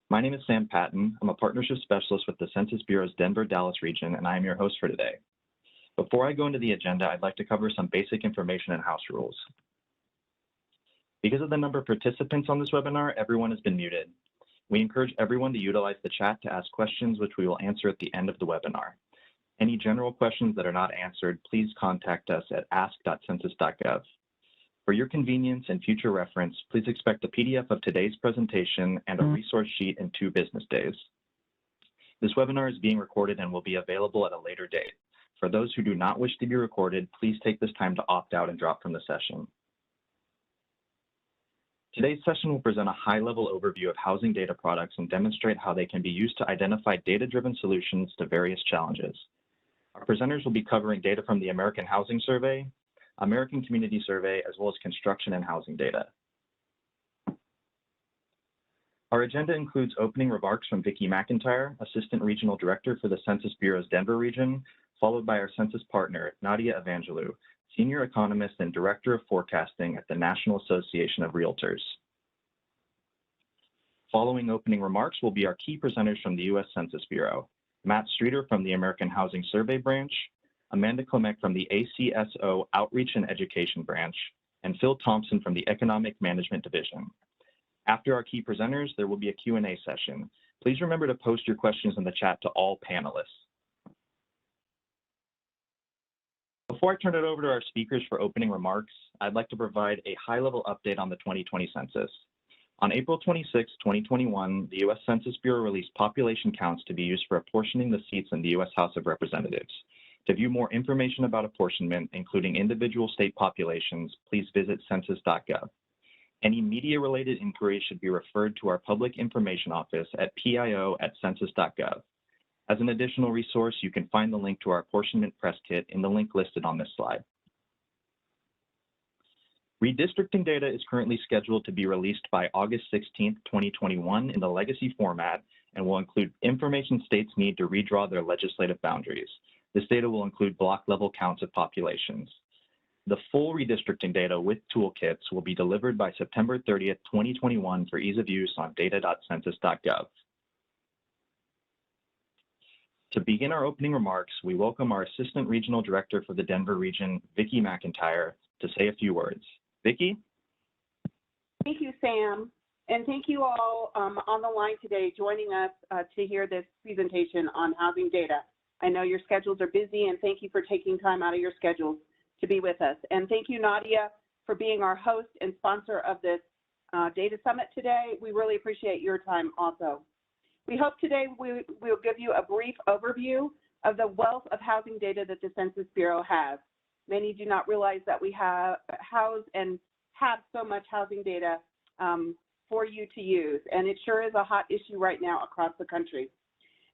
My name is Sam Patton. I'm a partnership specialist with the Census Bureau's Denver-Dallas region, and I am your host for today. Before I go into the agenda, I'd like to cover some basic information and house rules. Because of the number of participants on this webinar, everyone has been muted. We encourage everyone to utilize the chat to ask questions, which we will answer at the end of the webinar. Any general questions that are not answered, please contact us at ask.census.gov. For your convenience and future reference, please expect a PDF of today's presentation and a resource sheet in 2 business days. This webinar is being recorded and will be available at a later date. For those who do not wish to be recorded, please take this time to opt out and drop from the session. Today's session will present a high-level overview of housing data products and demonstrate how they can be used to identify data-driven solutions to various challenges. Our presenters will be covering data from the American Housing Survey, American Community Survey, as well as construction and housing data. Our agenda includes opening remarks from Vicki McIntyre, Assistant Regional Director for the Census Bureau's Denver region, followed by our census partner, Nadia Evangelou, Senior Economist and Director of Forecasting at the National Association of Realtors. Following opening remarks will be our key presenters from the U.S. Census Bureau, Matt Streeter from the American Housing Survey Branch, Amanda Klimek from the ACSO Outreach and Education Branch, and Phil Thompson from the Economic Management Division. After our key presenters, there will be a Q&A session. Please remember to post your questions in the chat to all panelists. Before I turn it over to our speakers for opening remarks, I'd like to provide a high-level update on the 2020 census. On April 26, 2021, the U.S. Census Bureau released population counts to be used for apportioning the seats in the U.S. House of Representatives. To view more information about apportionment, including individual state populations, please visit census.gov. Any media-related inquiries should be referred to our Public Information Office at pio@census.gov. As an additional resource, you can find the link to our apportionment press kit in the link listed on this slide. Redistricting data is currently scheduled to be released by August 16, 2021 in the legacy format and will include information states need to redraw their legislative boundaries. This data will include block-level counts of populations. The full redistricting data with toolkits will be delivered by September 30, 2021 for ease of use on data.census.gov. To begin our opening remarks, we welcome our Assistant Regional Director for the Denver region, Vicki McIntyre, to say a few words. Vicki? Thank you, Sam. And thank you all on the line today joining us to hear this presentation on housing data. I know your schedules are busy, and thank you for taking time out of your schedules to be with us. And thank you, Nadia, for being our host and sponsor of this Data Summit today. We really appreciate your time also. We hope today we'll give you a brief overview of the wealth of housing data that the Census Bureau has. Many do not realize that we have so much housing data for you to use, and it sure is a hot issue right now across the country.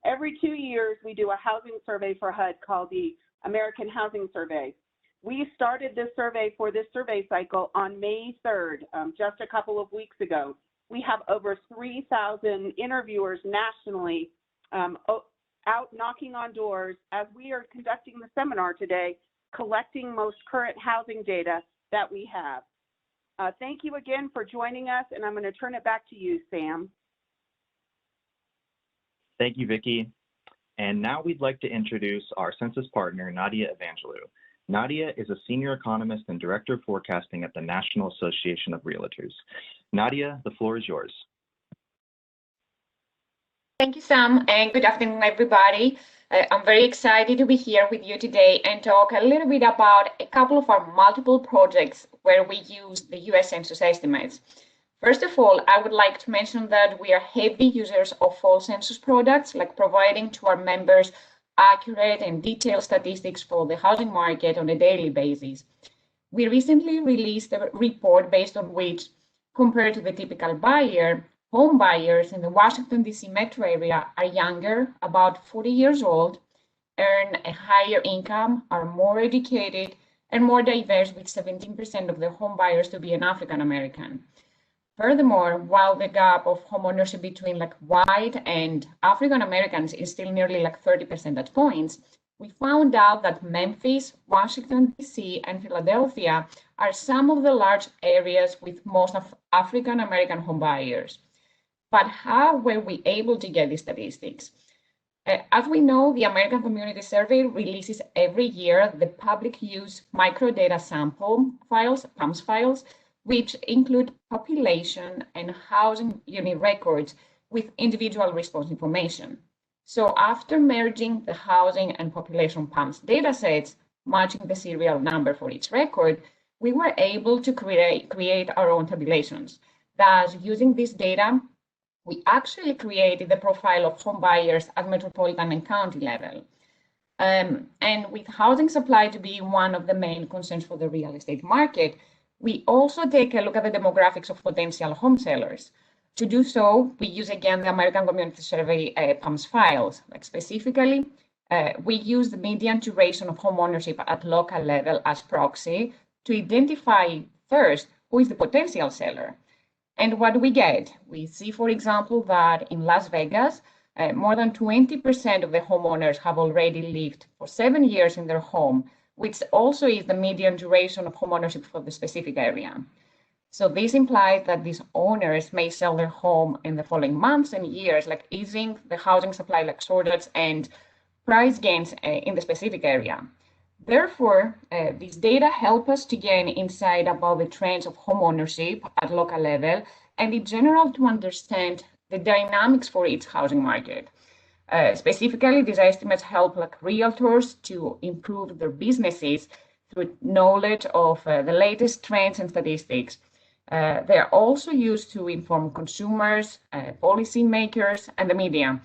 Every 2 years, we do a housing survey for HUD called the American Housing Survey. We started this survey for this survey cycle on May 3rd, just a couple of weeks ago. We have over 3,000 interviewers nationally out knocking on doors as we are conducting the seminar today, collecting most current housing data that we have. Thank you again for joining us, and I'm going to turn it back to you, Sam. Thank you, Vicki. And now we'd like to introduce our census partner, Nadia Evangelou. Nadia is a senior economist and director of forecasting at the National Association of Realtors. Nadia, the floor is yours. Thank you, Sam, and good afternoon, everybody. I'm very excited to be here with you today and talk a little bit about a couple of our multiple projects where we use the U.S. Census estimates. First of all, I would like to mention that we are heavy users of all census products, like providing to our members accurate and detailed statistics for the housing market on a daily basis. We recently released a report based on which, compared to the typical buyer, home buyers in the Washington, D.C. metro area are younger, about 40 years old, earn a higher income, are more educated, and more diverse, with 17% of the home buyers to be an African American. Furthermore, while the gap of homeownership between white and African Americans is still nearly 30 percentage points, we found out that Memphis, Washington, D.C., and Philadelphia are some of the large areas with most of African American home buyers. But how were we able to get these statistics? As we know, the American Community Survey releases every year the public use microdata sample files, PAMS files, which include population and housing unit records with individual response information. So after merging the housing and population PAMS datasets, matching the serial number for each record, we were able to create our own tabulations. Thus, using this data, we actually created the profile of home buyers at metropolitan and county level. And with housing supply to be one of the main concerns for the real estate market, we also take a look at the demographics of potential home sellers. To do so, we use again the American Community Survey PAMS files. Like specifically, we use the median duration of home ownership at local level as proxy to identify first who is the potential seller. And what do we get? We see, for example, that in Las Vegas, more than 20% of the homeowners have already lived for 7 years in their home, which also is the median duration of homeownership for the specific area. So this implies that these owners may sell their home in the following months and years, like easing the housing supply like shortage and price gains in the specific area. Therefore, these data help us to gain insight about the trends of homeownership at local level and in general to understand the dynamics for each housing market. Specifically, these estimates help like realtors to improve their businesses through knowledge of the latest trends and statistics. They are also used to inform consumers, policymakers, and the media.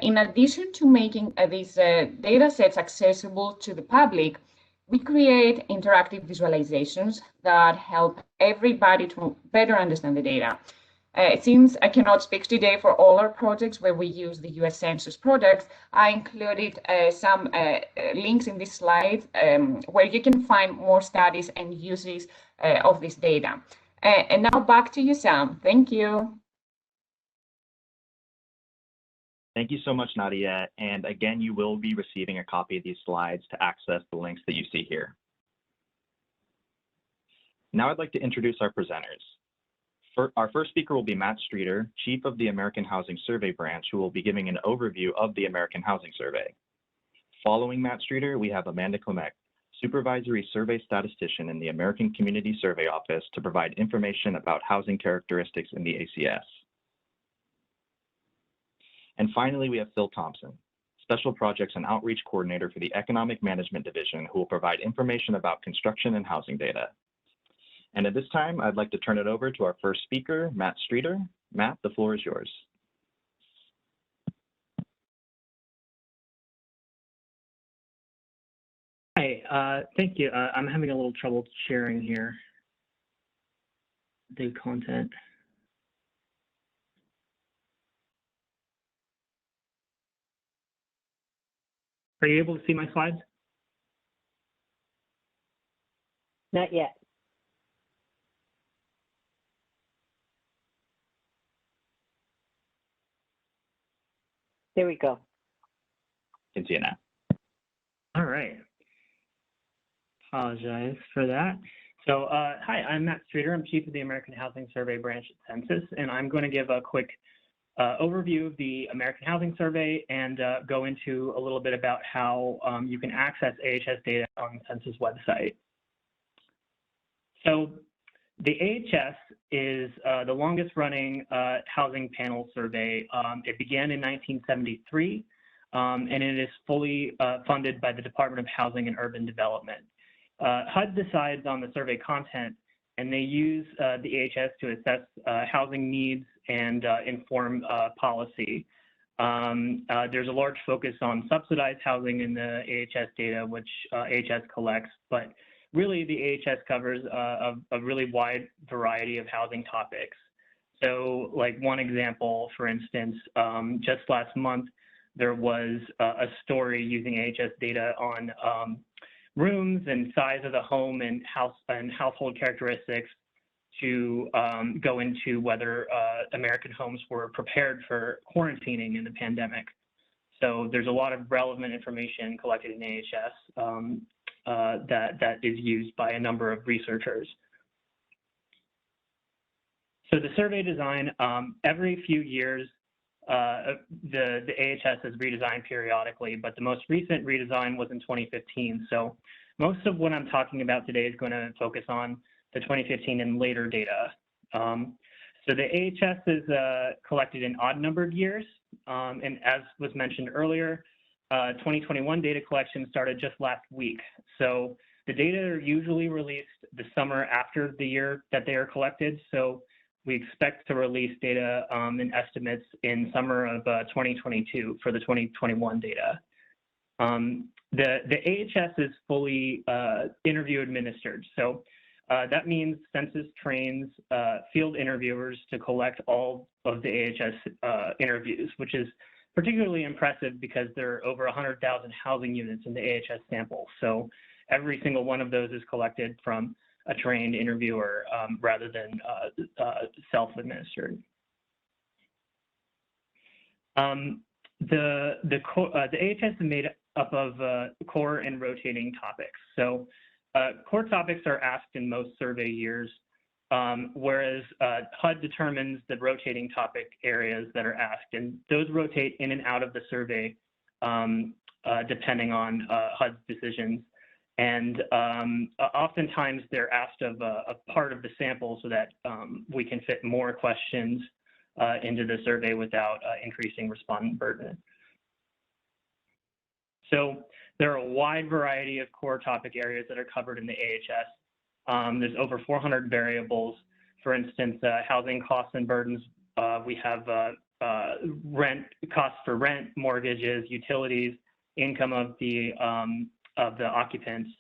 In addition to making these data sets accessible to the public, we create interactive visualizations that help everybody to better understand the data. Since I cannot speak today for all our projects where we use the US Census products, I included some links in this slide where you can find more studies and uses of this data. And now back to you, Sam. Thank you. Thank you so much, Nadia. And again, you will be receiving a copy of these slides to access the links that you see here. Now I'd like to introduce our presenters. Our first speaker will be Matt Streeter, Chief of the American Housing Survey Branch, who will be giving an overview of the American Housing Survey. Following Matt Streeter, we have Amanda Klimek, Supervisory Survey Statistician in the American Community Survey Office, to provide information about housing characteristics in the ACS. And finally, we have Phil Thompson, Special Projects and Outreach Coordinator for the Economic Management Division, who will provide information about construction and housing data. And at this time, I'd like to turn it over to our first speaker, Matt Streeter. Matt, the floor is yours. Hi, thank you. I'm having a little trouble sharing here the content. Are you able to see my slides? Not yet. There we go. Can see it now. All right. Apologize for that. So, hi, I'm Matt Streeter. I'm Chief of the American Housing Survey Branch at Census, and I'm going to give a quick overview of the American Housing Survey and go into a little bit about how you can access AHS data on the Census website. So the AHS is the longest running housing panel survey. It began in 1973, and it is fully funded by the Department of Housing and Urban Development. HUD decides on the survey content, and they use the AHS to assess housing needs and inform policy. There's a large focus on subsidized housing in the AHS data, which AHS collects, but really the AHS covers a really wide variety of housing topics. So like one example, for instance, just last month, there was a story using AHS data on rooms and size of the home and household characteristics to go into whether American homes were prepared for quarantining in the pandemic. So there's a lot of relevant information collected in AHS that is used by a number of researchers. So the survey design, every few years, the AHS is redesigned periodically, but the most recent redesign was in 2015. So most of what I'm talking about today is going to focus on the 2015 and later data. So the AHS is collected in odd-numbered years, and as was mentioned earlier, 2021 data collection started just last week. So the data are usually released the summer after the year that they are collected. So we expect to release data and estimates in summer of 2022 for the 2021 data. The AHS is fully interview administered. So that means Census trains field interviewers to collect all of the AHS interviews, which is particularly impressive because there are over 100,000 housing units in the AHS sample. So every single one of those is collected from a trained interviewer rather than self-administered. The AHS is made up of core and rotating topics. So core topics are asked in most survey years, whereas HUD determines the rotating topic areas that are asked, and those rotate in and out of the survey depending on HUD's decisions. And oftentimes they're asked of a part of the sample so that we can fit more questions into the survey without increasing respondent burden. So there are a wide variety of core topic areas that are covered in the AHS. There's over 400 variables. For instance, housing costs and burdens. We have rent costs for rent, mortgages, utilities, income of the occupants.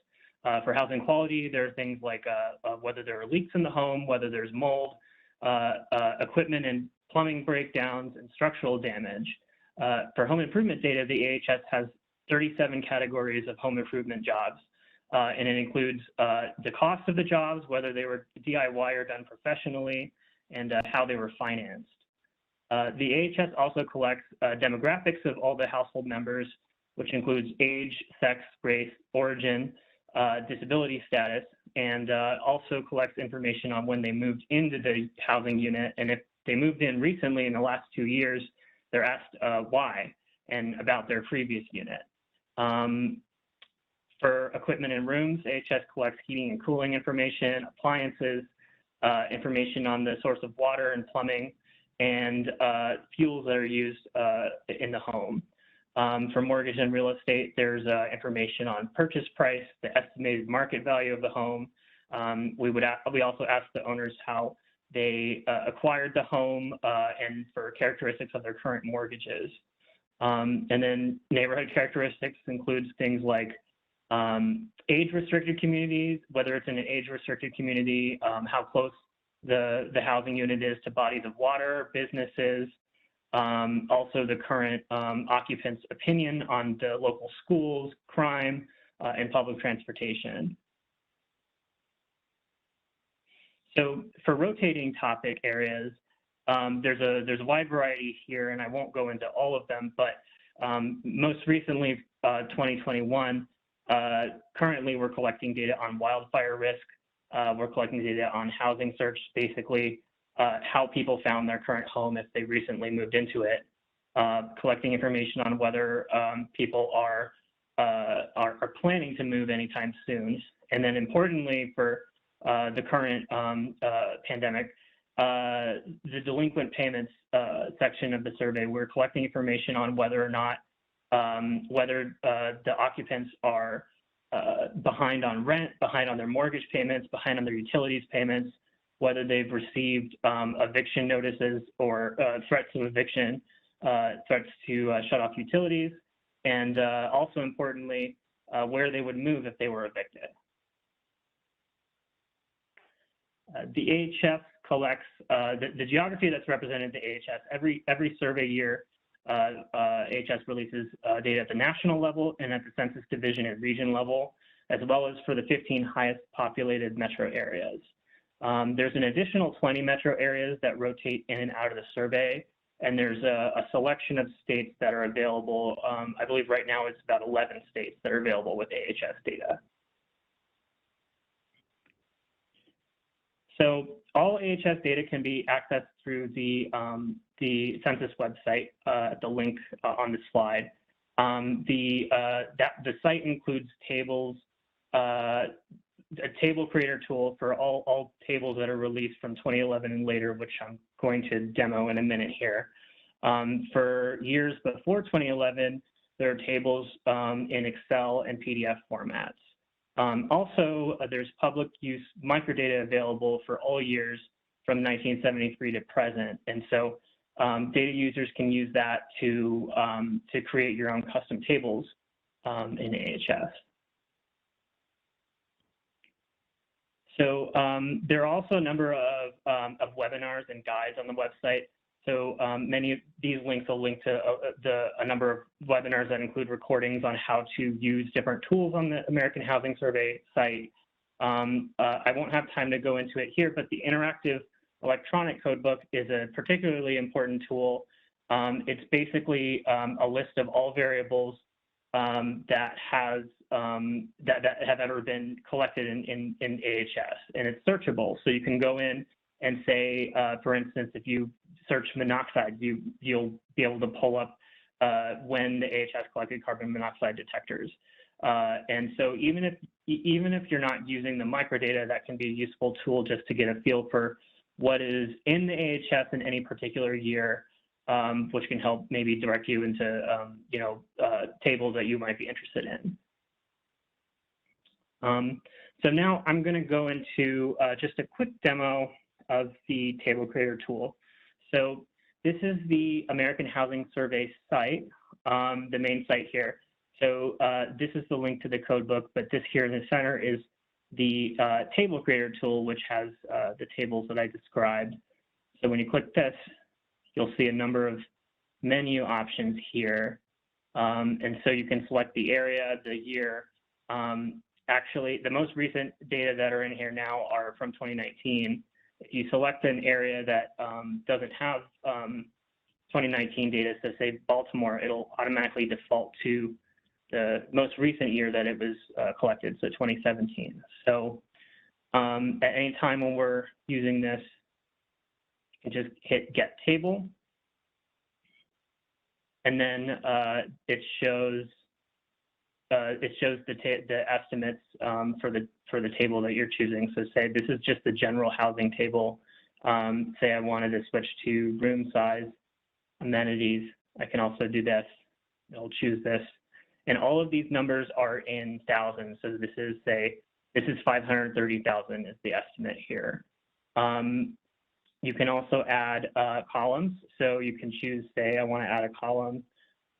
For housing quality, there are things like whether there are leaks in the home, whether there's mold, equipment and plumbing breakdowns, and structural damage. For home improvement data, the AHS has 37 categories of home improvement jobs, and it includes the cost of the jobs, whether they were DIY or done professionally, and how they were financed. The AHS also collects demographics of all the household members, which includes age, sex, race, origin, disability status, and also collects information on when they moved into the housing unit. And if they moved in recently in the last 2 years, they're asked why and about their previous unit. For equipment in rooms, AHS collects heating and cooling information, appliances, information on the source of water and plumbing, and fuels that are used in the home. For mortgage and real estate, there's information on purchase price, the estimated market value of the home. We also ask the owners how they acquired the home and for characteristics of their current mortgages. And then neighborhood characteristics includes things like age-restricted communities, whether it's in an age-restricted community, how close the housing unit is to bodies of water, businesses, also the current occupant's opinion on the local schools, crime, and public transportation. So for rotating topic areas, there's a wide variety here, and I won't go into all of them, but most recently, 2021, currently we're collecting data on wildfire risk. We're collecting data on housing search, basically how people found their current home if they recently moved into it, collecting information on whether people are planning to move anytime soon. And then importantly for the current pandemic, the delinquent payments section of the survey, we're collecting information on whether or not the occupants are behind on rent, behind on their mortgage payments, behind on their utilities payments, whether they've received eviction notices or threats of eviction, threats to shut off utilities, and also importantly, where they would move if they were evicted. The AHS collects the geography that's represented in the AHS. Every survey year, AHS releases data at the national level and at the Census Division and region level, as well as for the 15 highest populated metro areas. There's an additional 20 metro areas that rotate in and out of the survey, and there's a selection of states that are available. I believe right now it's about 11 states that are available with AHS data. So all AHS data can be accessed through the Census website, the link on the slide. The site includes tables, a table creator tool for all tables that are released from 2011 and later, which I'm going to demo in a minute here. For years before 2011, there are tables in Excel and PDF formats. Also, there's public use microdata available for all years from 1973 to present. And so data users can use that to create your own custom tables in AHS. So there are also a number of webinars and guides on the website. So many of these links will link to a number of webinars that include recordings on how to use different tools on the American Housing Survey site. I won't have time to go into it here, but the interactive electronic codebook is a particularly important tool. It's basically a list of all variables that have ever been collected in AHS, and it's searchable. So you can go in and say, for instance, if you search monoxide, you'll be able to pull up when the AHS collected carbon monoxide detectors. And so even if you're not using the microdata, that can be a useful tool just to get a feel for what is in the AHS in any particular year, which can help maybe direct you into tables that you might be interested in. So now I'm going to go into just a quick demo of the table creator tool. So this is the American Housing Survey site, the main site here. So this is the link to the code book, but this here in the center is the table creator tool, which has the tables that I described. So when you click this, you'll see a number of menu options here. And so you can select the area, the year. Actually, the most recent data that are in here now are from 2019. If you select an area that doesn't have 2019 data, so say Baltimore, it'll automatically default to the most recent year that it was collected, so 2017. So at any time when we're using this, you can just hit Get Table, and then it shows the estimates for the table that you're choosing. So say this is just the general housing table. Say I wanted to switch to room size, amenities. I can also do this. I'll choose this. And all of these numbers are in thousands. So this is 530,000 is the estimate here. You can also add columns. So you can choose, say I want to add a column,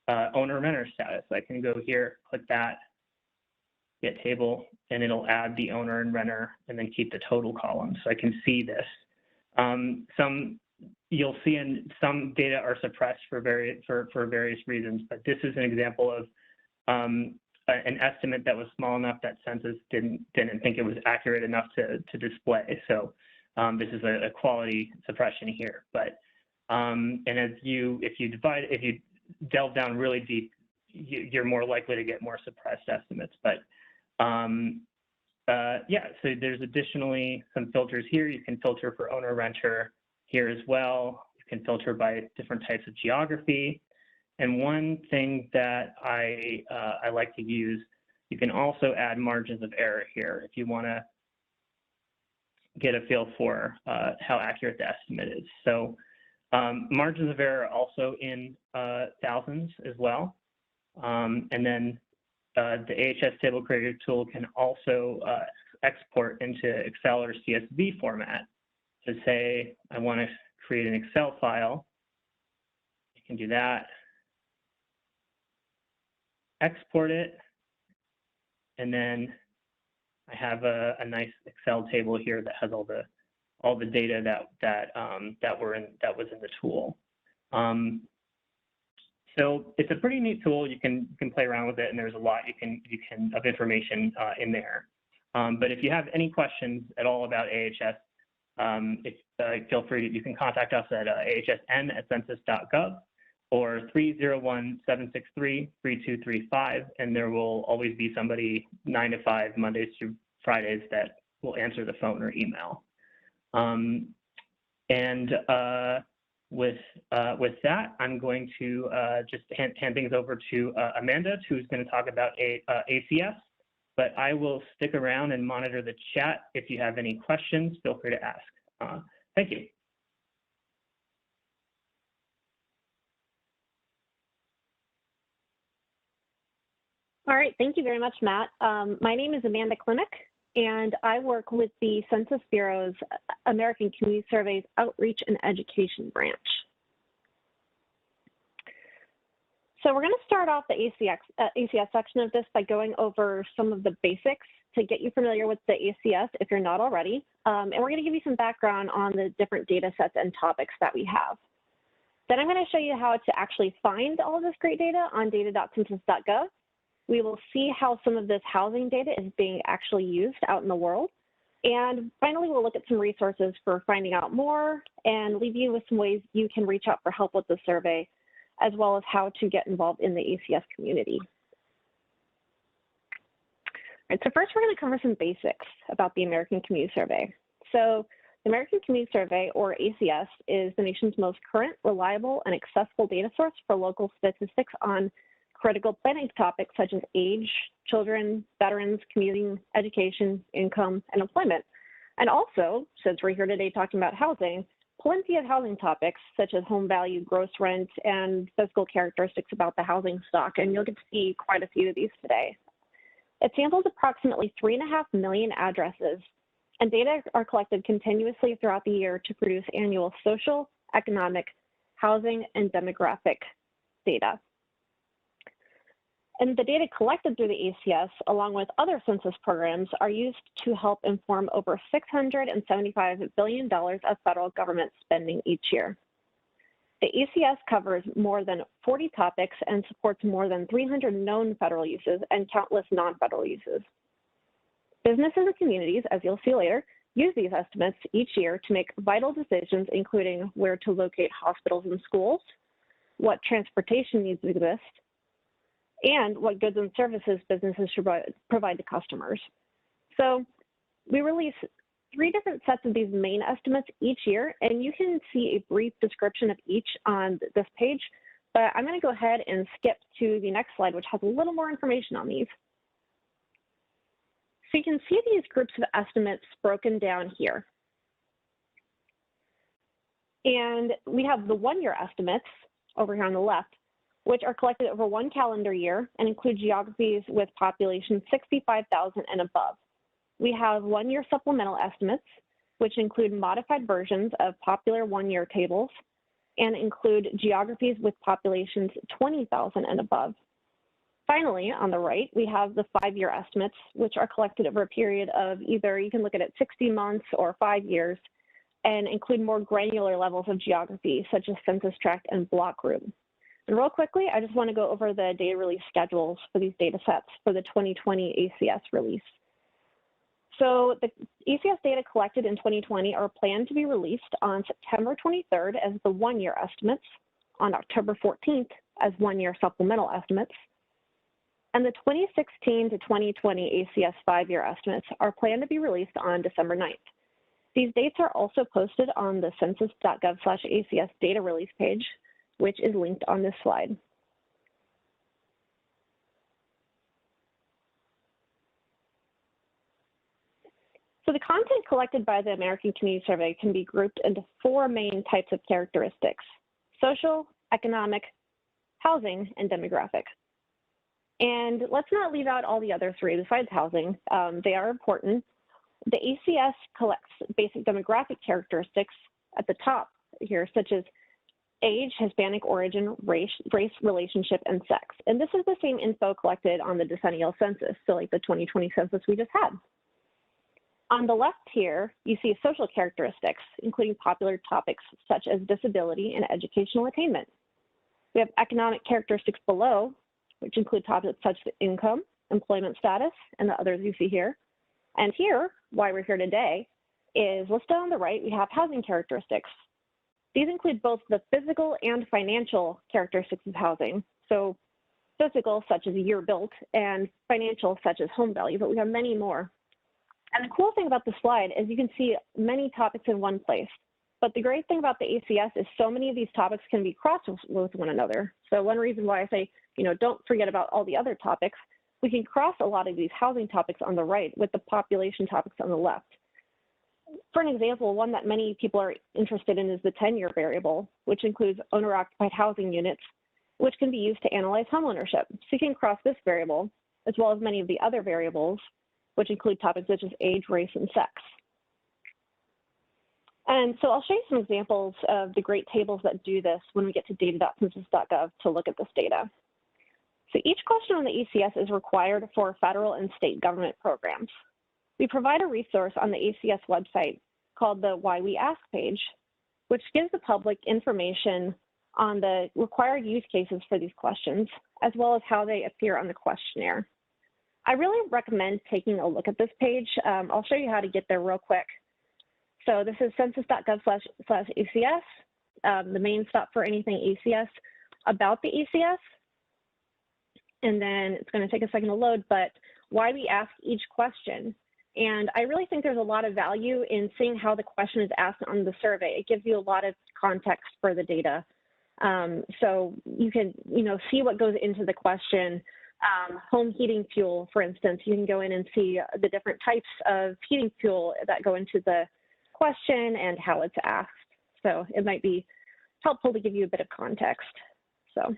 owner-renter status. I can go here, click that, get table, and it'll add the owner and renter and then keep the total column. So I can see this. You'll see in some data are suppressed for various reasons, but this is an example of an estimate that was small enough that Census didn't think it was accurate enough to display. So this is a quality suppression here. But and if you delve down really deep, you're more likely to get more suppressed estimates. But yeah, so there's additionally some filters here. You can filter for owner renter here as well. You can filter by different types of geography. And one thing that I like to use, you can also add margins of error here if you want to get a feel for how accurate the estimate is. So margins of error are also in thousands as well. And then the AHS table creator tool can also export into Excel or CSV format. So say I want to create an Excel file, you can do that. Export it, and then I have a nice Excel table here that has all the data that was in the tool. So it's a pretty neat tool. You can play around with it, and there's a lot you can of information in there. But if you have any questions at all about AHS, feel free. You can contact us at ahsn@census.gov. or 301-763-3235, and there will always be somebody 9 to 5, Mondays through Fridays, that will answer the phone or email. With that, I'm going to just hand things over to Amanda, who's going to talk about ACS. But I will stick around and monitor the chat. If you have any questions, feel free to ask. Thank you. All right, thank you very much, Matt. My name is Amanda Klimek, and I work with the Census Bureau's American Community Survey's Outreach and Education branch. So we're going to start off the ACS section of this by going over some of the basics to get you familiar with the ACS if you're not already. And we're going to give you some background on the different data sets and topics that we have. Then I'm going to show you how to actually find all of this great data on data.census.gov. We will see how some of this housing data is being actually used out in the world. And finally, we'll look at some resources for finding out more and leave you with some ways you can reach out for help with the survey, as well as how to get involved in the ACS community. All right, so first we're going to cover some basics about the American Community Survey. So the American Community Survey, or ACS, is the nation's most current, reliable, and accessible data source for local statistics on critical planning topics such as age, children, veterans, commuting, education, income, and employment. And also, since we're here today talking about housing, plenty of housing topics such as home value, gross rent, and physical characteristics about the housing stock, and you'll get to see quite a few of these today. It samples approximately 3.5 million addresses, and data are collected continuously throughout the year to produce annual social, economic, housing, and demographic data. And the data collected through the ACS, along with other census programs, are used to help inform over $675 billion of federal government spending each year. The ACS covers more than 40 topics and supports more than 300 known federal uses and countless non-federal uses. Businesses and communities, as you'll see later, use these estimates each year to make vital decisions, including where to locate hospitals and schools, what transportation needs exist, and what goods and services businesses should provide to customers. So we release 3 different sets of these main estimates each year, and you can see a brief description of each on this page, but I'm going to go ahead and skip to the next slide, which has a little more information on these. So you can see these groups of estimates broken down here. And we have the 1-year estimates over here on the left, which are collected over 1 calendar year and include geographies with population 65,000 and above. We have 1-year supplemental estimates, which include modified versions of popular 1-year tables and include geographies with populations 20,000 and above. Finally, on the right, we have the 5-year estimates, which are collected over a period of either, you can look at it 60 months or 5 years, and include more granular levels of geography, such as census tract and block group. And real quickly, I just want to go over the data release schedules for these data sets for the 2020 ACS release. So the ACS data collected in 2020 are planned to be released on September 23rd as the 1-year estimates, on October 14th as 1-year supplemental estimates, and the 2016 to 2020 ACS 5-year estimates are planned to be released on December 9th. These dates are also posted on the census.gov/ACS data release page, which is linked on this slide. So the content collected by the American Community Survey can be grouped into 4 main types of characteristics: social, economic, housing, and demographic. And let's not leave out all the other 3 besides housing. They are important. The ACS collects basic demographic characteristics at the top here, such as age, Hispanic origin, race, relationship, and sex. And this is the same info collected on the decennial census, so like the 2020 census we just had. On the left here, you see social characteristics, including popular topics such as disability and educational attainment. We have economic characteristics below, which include topics such as income, employment status, and the others you see here. And here, why we're here today, is listed on the right, we have housing characteristics. These include both the physical and financial characteristics of housing. So physical, such as year built, and financial, such as home value, but we have many more. And the cool thing about the slide is you can see many topics in one place. But the great thing about the ACS is so many of these topics can be crossed with one another. So one reason why I say, don't forget about all the other topics, we can cross a lot of these housing topics on the right with the population topics on the left. For an example, one that many people are interested in is the tenure variable, which includes owner-occupied housing units, which can be used to analyze homeownership. So you can cross this variable, as well as many of the other variables, which include topics such as age, race, and sex. And so I'll show you some examples of the great tables that do this when we get to data.census.gov to look at this data. So each question on the ACS is required for federal and state government programs. We provide a resource on the ACS website called the Why We Ask page, which gives the public information on the required use cases for these questions, as well as how they appear on the questionnaire. I really recommend taking a look at this page. I'll show you how to get there real quick. So this is census.gov/ACS, the main stop for anything ACS, about the ACS. And then it's going to take a second to load, but why we ask each question. And I really think there's a lot of value in seeing how the question is asked on the survey. It gives you a lot of context for the data. So you can, see what goes into the question. Home heating fuel, for instance, you can go in and see the different types of heating fuel that go into the question and how it's asked. So it might be helpful to give you a bit of context. So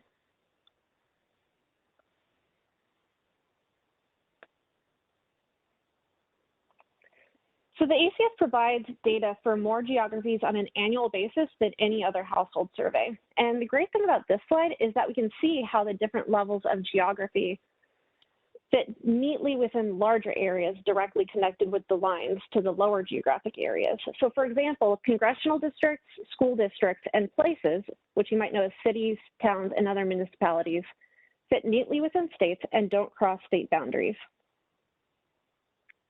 the ACS provides data for more geographies on an annual basis than any other household survey. And the great thing about this slide is that we can see how the different levels of geography fit neatly within larger areas directly connected with the lines to the lower geographic areas. So for example, congressional districts, school districts, and places, which you might know as cities, towns, and other municipalities, fit neatly within states and don't cross state boundaries.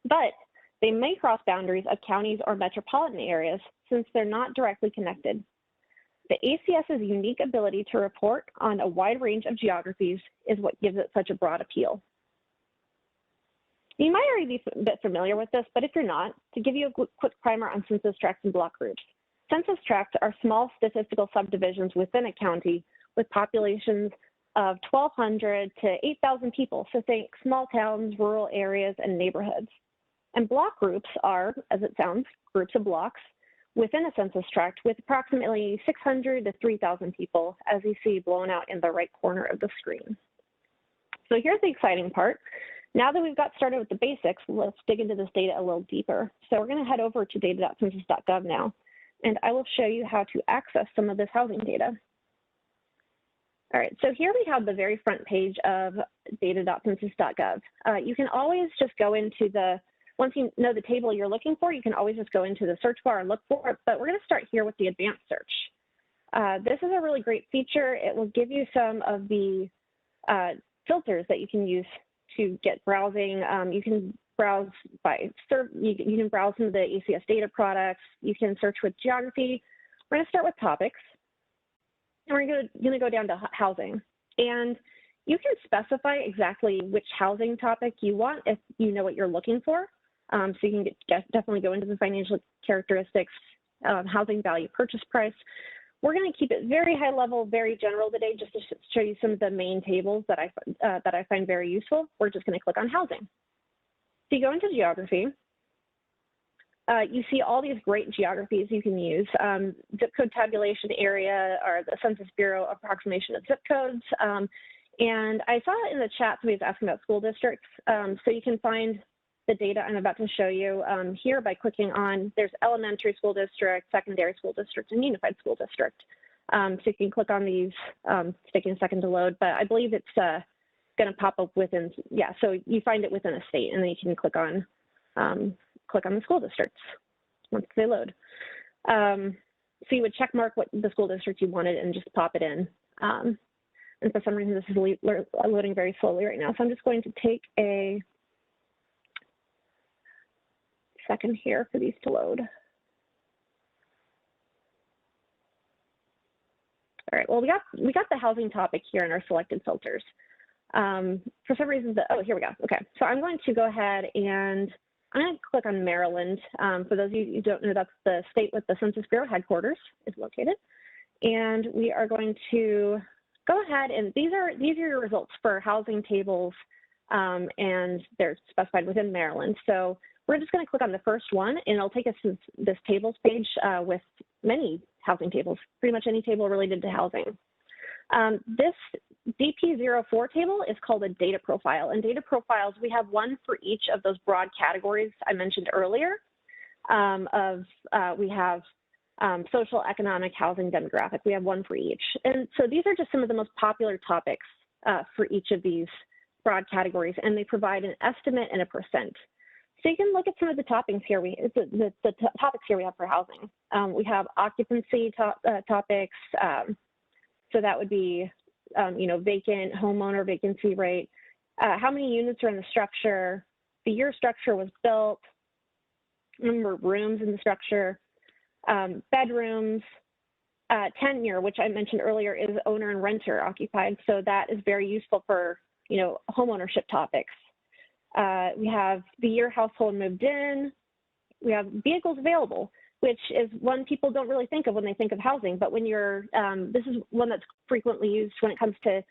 But they may cross boundaries of counties or metropolitan areas since they're not directly connected. The ACS's unique ability to report on a wide range of geographies is what gives it such a broad appeal. You might already be a bit familiar with this, but if you're not, to give you a quick primer on census tracts and block groups. Census tracts are small statistical subdivisions within a county with populations of 1,200 to 8,000 people. So think small towns, rural areas, and neighborhoods. And block groups are, as it sounds, groups of blocks within a census tract with approximately 600 to 3,000 people, as you see blown out in the right corner of the screen. So here's the exciting part. Now that we've got started with the basics, let's dig into this data a little deeper. So we're going to head over to data.census.gov now, and I will show you how to access some of this housing data. All right, so here we have the very front page of data.census.gov. You can always just go into the, once you know the table you're looking for, you can always just go into the search bar and look for it, but we're going to start here with the advanced search. This is a really great feature. It will give you some of the filters that you can use to get browsing. You can browse by, you can browse some of the ACS data products. You can search with geography. We're going to start with topics, and we're going to go down to housing. And you can specify exactly which housing topic you want if you know what you're looking for. So you can definitely go into the financial characteristics, housing value, purchase price. We're going to keep it very high level, very general today, just to show you some of the main tables that I find very useful. We're just going to click on housing. So you go into geography. You see all these great geographies you can use. Zip code tabulation area, or the Census Bureau approximation of zip codes. And I saw in the chat somebody was asking about school districts. So you can find the data I'm about to show you here by clicking on, there's elementary school district, secondary school district, and unified school district. So you can click on these. It's taking a second to load, but I believe it's going to pop up within, yeah, so you find it within a state, and then you can click on the school districts once they load. So you would check mark what the school district you wanted and just pop it in. And for some reason, this is loading very slowly right now. So I'm just going to take a second here for these to load. All right, well, we got the housing topic here in our selected filters. For some reason, oh, here we go. Okay, so I'm going to go ahead and I'm going to click on Maryland. For those of you who don't know, that's the state with the Census Bureau headquarters is located. And we are going to go ahead, and these are your results for housing tables, and they're specified within Maryland. So we're just going to click on the first one, and it'll take us to this tables page with many housing tables, pretty much any table related to housing. This DP04 table is called a data profile, and data profiles, we have one for each of those broad categories I mentioned earlier. We have social, economic, housing, demographic. We have one for each. And so these are just some of the most popular topics for each of these broad categories, and they provide an estimate and a percent. So you can look at some of the topics here. The topics here we have for housing. We have occupancy topics. So that would be, vacant, homeowner vacancy rate, how many units are in the structure, the year structure was built, number of rooms in the structure, bedrooms, tenure, which I mentioned earlier is owner and renter occupied. So that is very useful for, home ownership topics. We have the year household moved in. We have vehicles available, which is one people don't really think of when they think of housing. But when you're, this is one that's frequently used when it comes to,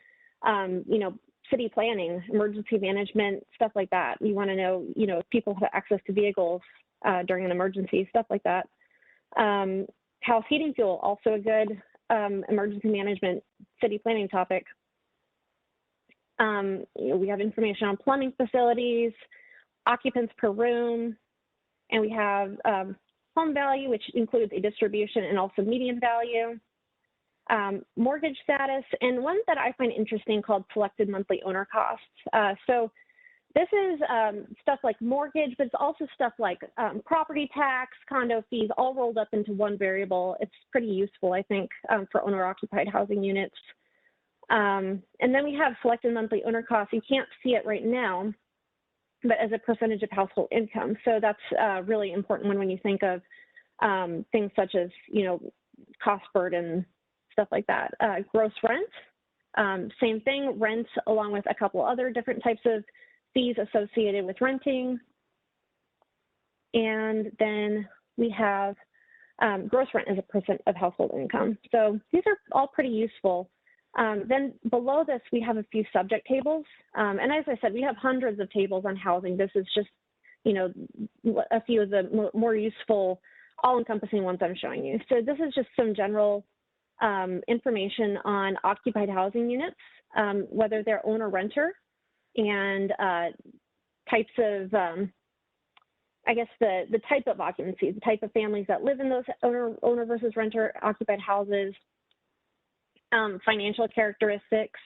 city planning, emergency management, stuff like that. You want to know, if people have access to vehicles during an emergency, stuff like that. House heating fuel, also a good emergency management city planning topic. We have information on plumbing facilities, occupants per room, and we have home value, which includes a distribution and also median value, mortgage status, and one that I find interesting called selected monthly owner costs. So this is stuff like mortgage, but it's also stuff like property tax, condo fees, all rolled up into one variable. It's pretty useful, I think, for owner-occupied housing units. And then we have selected monthly owner costs. You can't see it right now, but as a percentage of household income. So that's really important when you think of things such as, cost burden, stuff like that. Gross rent, same thing, rent along with a couple other different types of fees associated with renting. And then we have gross rent as a percent of household income. So these are all pretty useful. Then below this, we have a few subject tables. And as I said, we have hundreds of tables on housing. This is just, a few of the more useful, all-encompassing ones I'm showing you. So this is just some general information on occupied housing units, whether they're owner-renter, and types of, I guess, the type of occupancy, the type of families that live in those owner versus renter occupied houses, financial characteristics.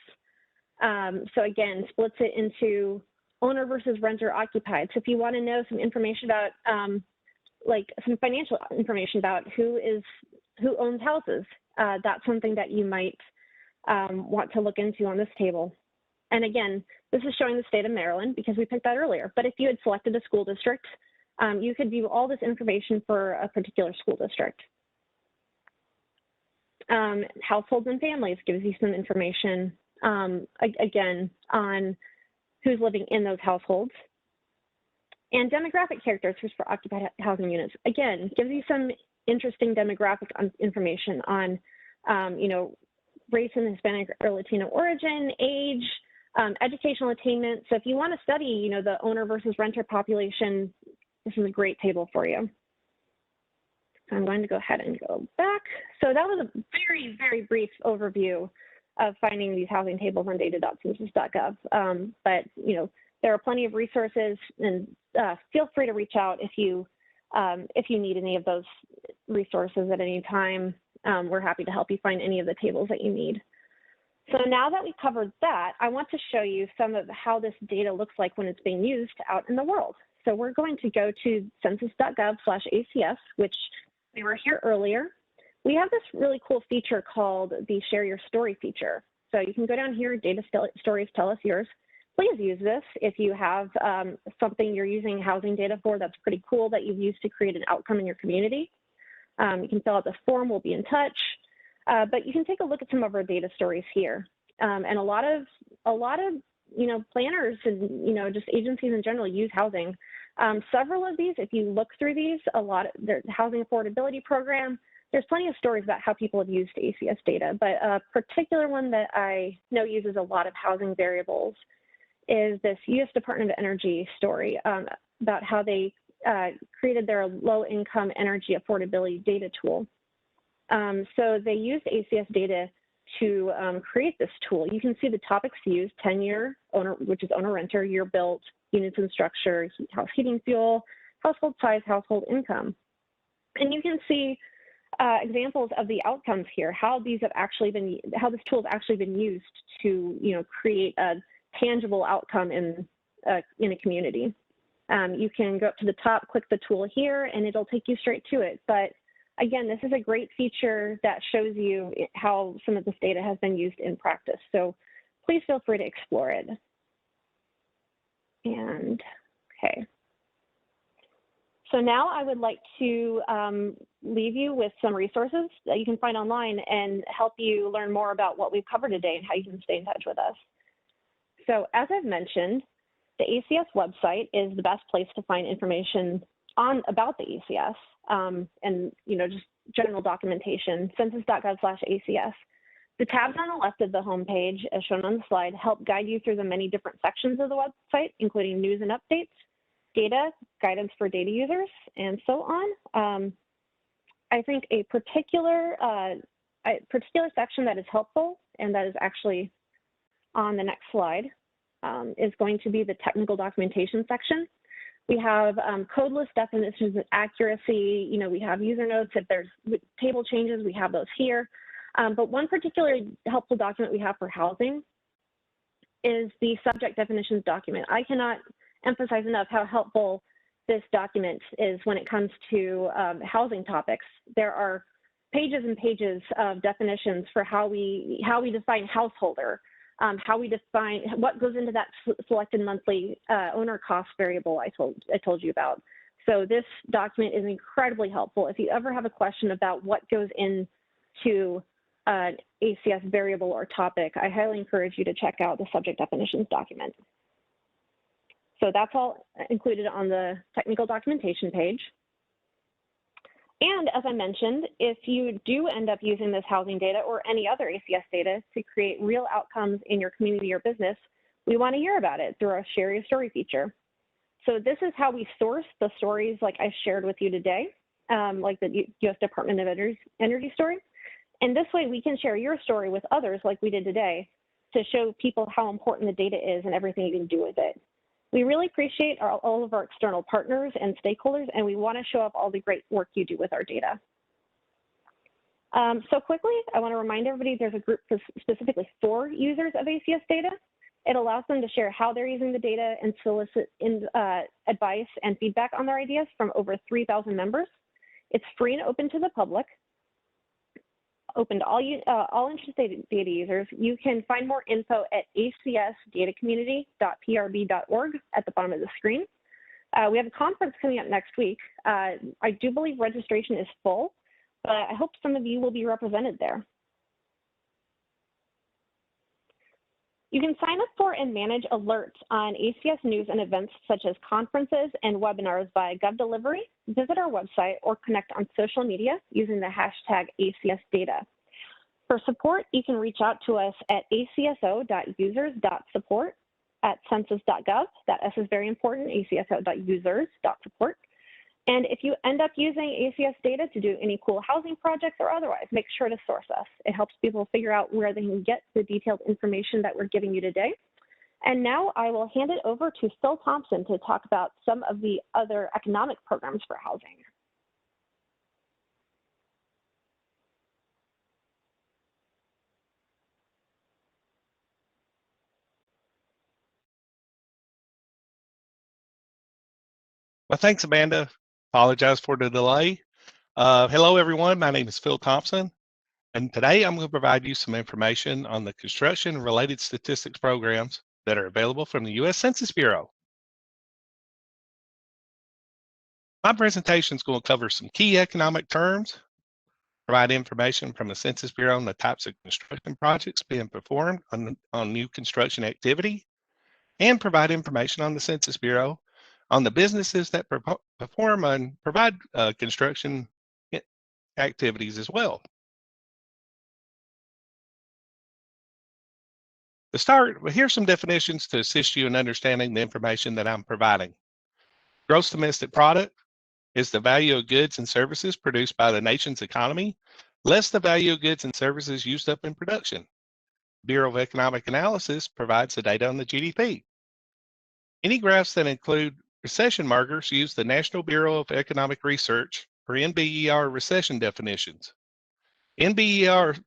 So again, splits it into owner versus renter occupied. So if you want to know some information about, like some financial information about who owns houses, that's something that you might want to look into on this table. And again, this is showing the state of Maryland because we picked that earlier. But if you had selected a school district, you could view all this information for a particular school district. Households and families gives you some information, again, on who's living in those households. And demographic characteristics for occupied housing units, again, gives you some interesting demographic information on, race and Hispanic or Latino origin, age, educational attainment. So if you want to study, the owner versus renter population, this is a great table for you. So I'm going to go ahead and go back. So that was a very, very brief overview of finding these housing tables on data.census.gov. But, there are plenty of resources, and feel free to reach out if you need any of those resources at any time. We're happy to help you find any of the tables that you need. So now that we've covered that, I want to show you some of how this data looks like when it's being used out in the world. So we're going to go to census.gov/ACS, which we were here earlier. We have this really cool feature called the Share Your Story feature. So you can go down here, Data Stories, Tell Us Yours. Please use this if you have something you're using housing data for that's pretty cool that you've used to create an outcome in your community. You can fill out this form, we'll be in touch. But you can take a look at some of our data stories here. And a lot of planners and, just agencies in general use housing. Several of these, if you look through these, there's housing affordability program. There's plenty of stories about how people have used ACS data, but a particular one that I know uses a lot of housing variables is this U.S. Department of Energy story about how they created their low-income energy affordability data tool. So they used ACS data to create this tool. You can see the topics used: tenure, owner, which is owner-renter, year built, units and structure, house heating fuel, household size, household income. And you can see examples of the outcomes here, how these have actually been, how this tool has actually been used to, create a tangible outcome in a community. You can go up to the top, click the tool here, and it'll take you straight to it. But again, this is a great feature that shows you how some of this data has been used in practice. So please feel free to explore it. And okay. So now I would like to leave you with some resources that you can find online and help you learn more about what we've covered today and how you can stay in touch with us. So as I've mentioned, the ACS website is the best place to find information about the ACS and just general documentation, census.gov/ACS. The tabs on the left of the homepage, as shown on the slide, help guide you through the many different sections of the website, including news and updates, data, guidance for data users, and so on. I think a particular section that is helpful, and that is actually on the next slide, is going to be the technical documentation section. We have codeless definitions and accuracy. We have user notes. If there's table changes, we have those here. But one particularly helpful document we have for housing is the subject definitions document. I cannot emphasize enough how helpful this document is when it comes to housing topics. There are pages and pages of definitions for how we define householder, how we define what goes into that selected monthly owner cost variable I told you about. So this document is incredibly helpful. If you ever have a question about what goes into an ACS variable or topic, I highly encourage you to check out the subject definitions document. So that's all included on the technical documentation page. And as I mentioned, if you do end up using this housing data or any other ACS data to create real outcomes in your community or business, we want to hear about it through our Share Your Story feature. So this is how we source the stories like I shared with you today, like the U.S. Department of Energy story. And this way we can share your story with others like we did today to show people how important the data is and everything you can do with it. We really appreciate all of our external partners and stakeholders, and we want to show up all the great work you do with our data. So quickly, I want to remind everybody there's a group specifically for users of ACS data. It allows them to share how they're using the data and solicit advice and feedback on their ideas from over 3,000 members. It's free and open to the public, open to all interested data users. You can find more info at acsdatacommunity.prb.org at the bottom of the screen. We have a conference coming up next week. I do believe registration is full, but I hope some of you will be represented there. You can sign up for and manage alerts on ACS news and events such as conferences and webinars via GovDelivery, visit our website, or connect on social media using the hashtag ACSData. For support, you can reach out to us at acso.users.support@census.gov. That S is very important, acso.users.support. And if you end up using ACS data to do any cool housing projects or otherwise, make sure to source us. It helps people figure out where they can get the detailed information that we're giving you today. And now I will hand it over to Phil Thompson to talk about some of the other economic programs for housing. Well, thanks, Amanda. Apologize for the delay. Hello, everyone. My name is Phil Thompson, and today I'm going to provide you some information on the construction-related statistics programs that are available from the U.S. Census Bureau. My presentation is going to cover some key economic terms, provide information from the Census Bureau on the types of construction projects being performed on new construction activity, and provide information on the Census Bureau on the businesses that perform and provide construction activities as well. To start, well, here's some definitions to assist you in understanding the information that I'm providing. Gross domestic product is the value of goods and services produced by the nation's economy, less the value of goods and services used up in production. Bureau of Economic Analysis provides the data on the GDP. Any graphs that include recession markers use the National Bureau of Economic Research or NBER recession definitions. NBER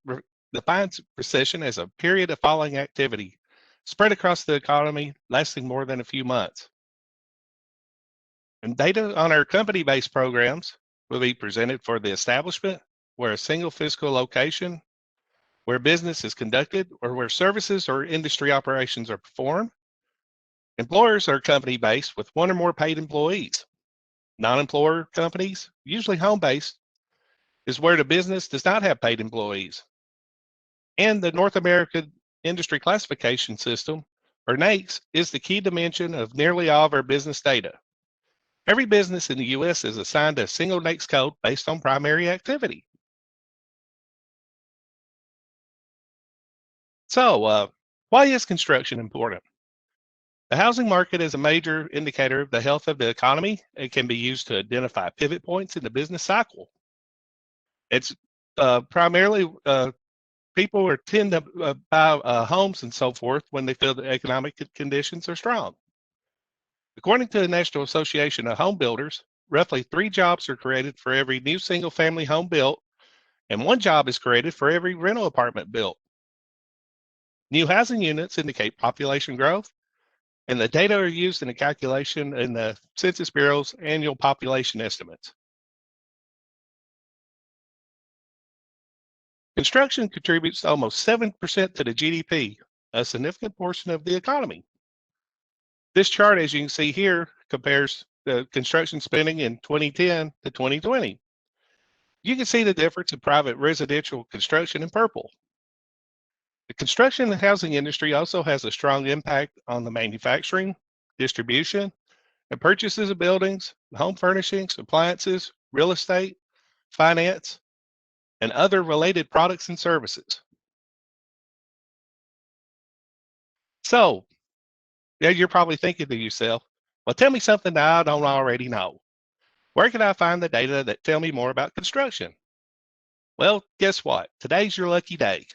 defines recession as a period of falling activity spread across the economy lasting more than a few months. And data on our company-based programs will be presented for the establishment, where a single physical location, where business is conducted, or where services or industry operations are performed. Employers are company-based with one or more paid employees. Non-employer companies, usually home-based, is where the business does not have paid employees. And the North American Industry Classification System, or NAICS, is the key dimension of nearly all of our business data. Every business in the U.S. is assigned a single NAICS code based on primary activity. So, why is construction important? The housing market is a major indicator of the health of the economy. It can be used to identify pivot points in the business cycle. It's primarily people tend to buy homes and so forth when they feel the economic conditions are strong. According to the National Association of Home Builders, roughly 3 jobs are created for every new single-family home built, and 1 job is created for every rental apartment built. New housing units indicate population growth, and the data are used in the calculation in the Census Bureau's annual population estimates. Construction contributes almost 7% to the GDP, a significant portion of the economy. This chart, as you can see here, compares the construction spending in 2010 to 2020. You can see the difference in private residential construction in purple. The construction and housing industry also has a strong impact on the manufacturing, distribution, and purchases of buildings, home furnishings, appliances, real estate, finance, and other related products and services. So, yeah, you're probably thinking to yourself, well, tell me something that I don't already know. Where can I find the data that tell me more about construction? Well, guess what? Today's your lucky day.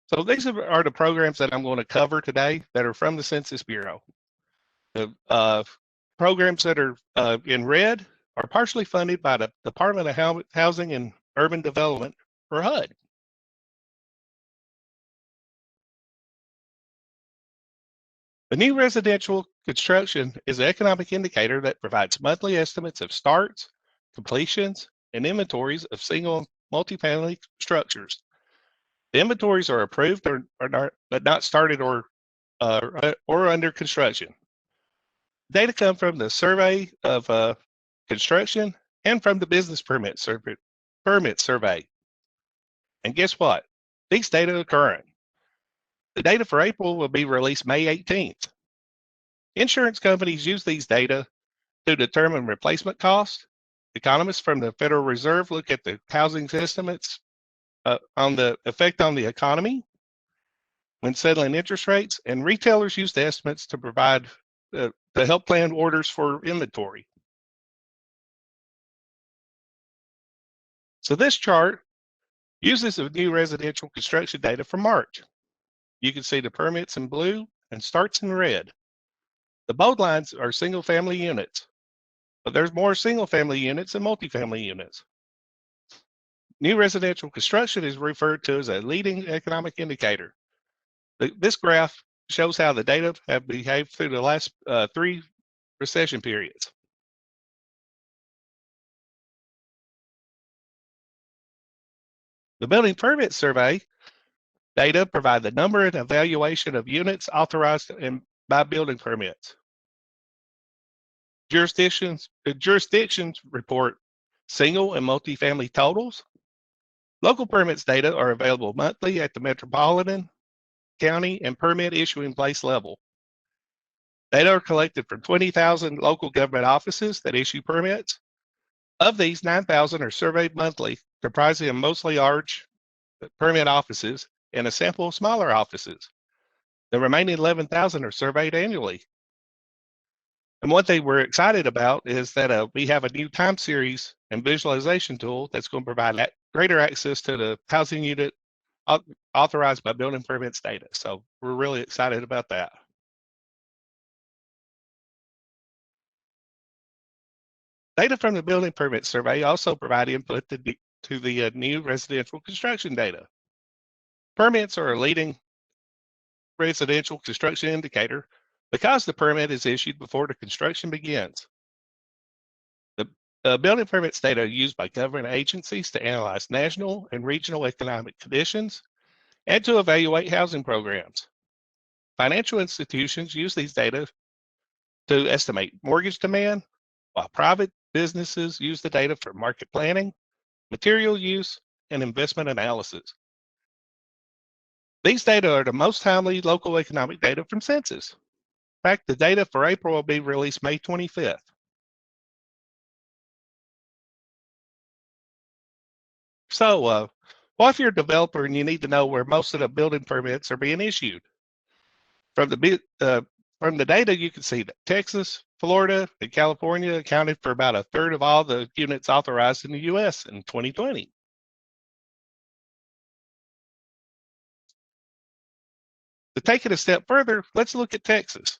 So these are the programs that I'm going to cover today that are from the Census Bureau. The programs that are in red are partially funded by the Department of Housing and Urban Development, or HUD. The new residential construction is an economic indicator that provides monthly estimates of starts, completions, and inventories of single and multifamily structures. The inventories are approved but not started or under construction. Data come from the survey of construction and from the business permit survey. And guess what? These data are current. The data for April will be released May 18th. Insurance companies use these data to determine replacement costs. Economists from the Federal Reserve look at the housing estimates on the effect on the economy when settling interest rates, and retailers use the estimates to provide to help plan orders for inventory. So this chart uses the new residential construction data for March. You can see the permits in blue and starts in red. The bold lines are single-family units, but there's more single-family units than multifamily units. New residential construction is referred to as a leading economic indicator. This graph shows how the data have behaved through the last 3 recession periods. The building permit survey data provide the number and evaluation of units authorized by building permits. Jurisdictions report single and multifamily totals. Local permits data are available monthly at the metropolitan, county, and permit issuing place level. Data are collected from 20,000 local government offices that issue permits. Of these, 9,000 are surveyed monthly, comprising of mostly large permit offices and a sample of smaller offices. The remaining 11,000 are surveyed annually. And one thing we're excited about is that we have a new time series and visualization tool that's going to provide greater access to the housing unit authorized by building permits data. So we're really excited about that. Data from the building permit survey also provide input to the new residential construction data. Permits are a leading residential construction indicator because the permit is issued before the construction begins. The building permits data are used by government agencies to analyze national and regional economic conditions and to evaluate housing programs. Financial institutions use these data to estimate mortgage demand, while private businesses use the data for market planning, material use, and investment analysis. These data are the most timely local economic data from Census. In fact, the data for April will be released May 25th. So, what if you're a developer and you need to know where most of the building permits are being issued? From the data, you can see that Texas, Florida, and California accounted for about a third of all the units authorized in the U.S. in 2020. To take it a step further, let's look at Texas.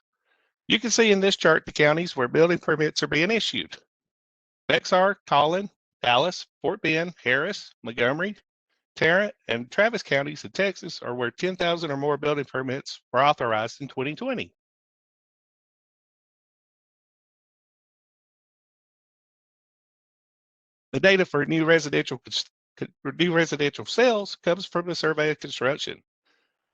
You can see in this chart the counties where building permits are being issued. Bexar, Collin, Dallas, Fort Bend, Harris, Montgomery, Tarrant, and Travis counties in Texas are where 10,000 or more building permits were authorized in 2020. The data for new residential sales comes from the Survey of Construction.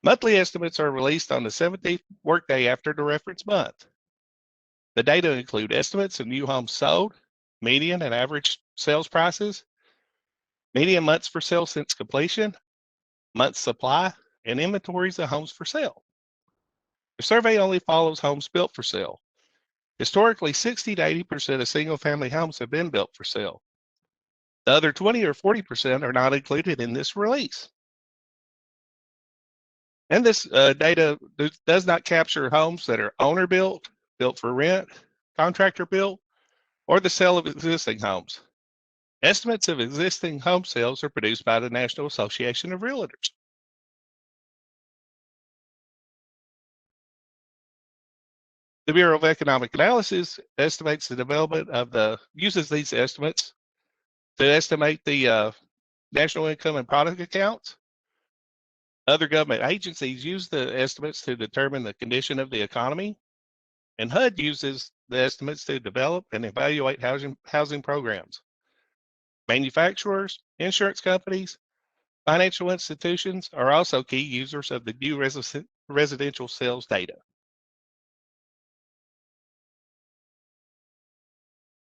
Monthly estimates are released on the 17th workday after the reference month. The data include estimates of new homes sold, median and average sales prices, median months for sale since completion, months supply, and inventories of homes for sale. The survey only follows homes built for sale. Historically, 60 to 80% of single-family homes have been built for sale. The other 20 or 40% are not included in this release. And this data does not capture homes that are owner-built, built for rent, contractor-built, or the sale of existing homes. Estimates of existing home sales are produced by the National Association of Realtors. The Bureau of Economic Analysis estimates the development of uses these estimates to estimate the national income and product accounts. Other government agencies use the estimates to determine the condition of the economy, and HUD uses the estimates to develop and evaluate housing programs. Manufacturers, insurance companies, financial institutions are also key users of the new residential sales data.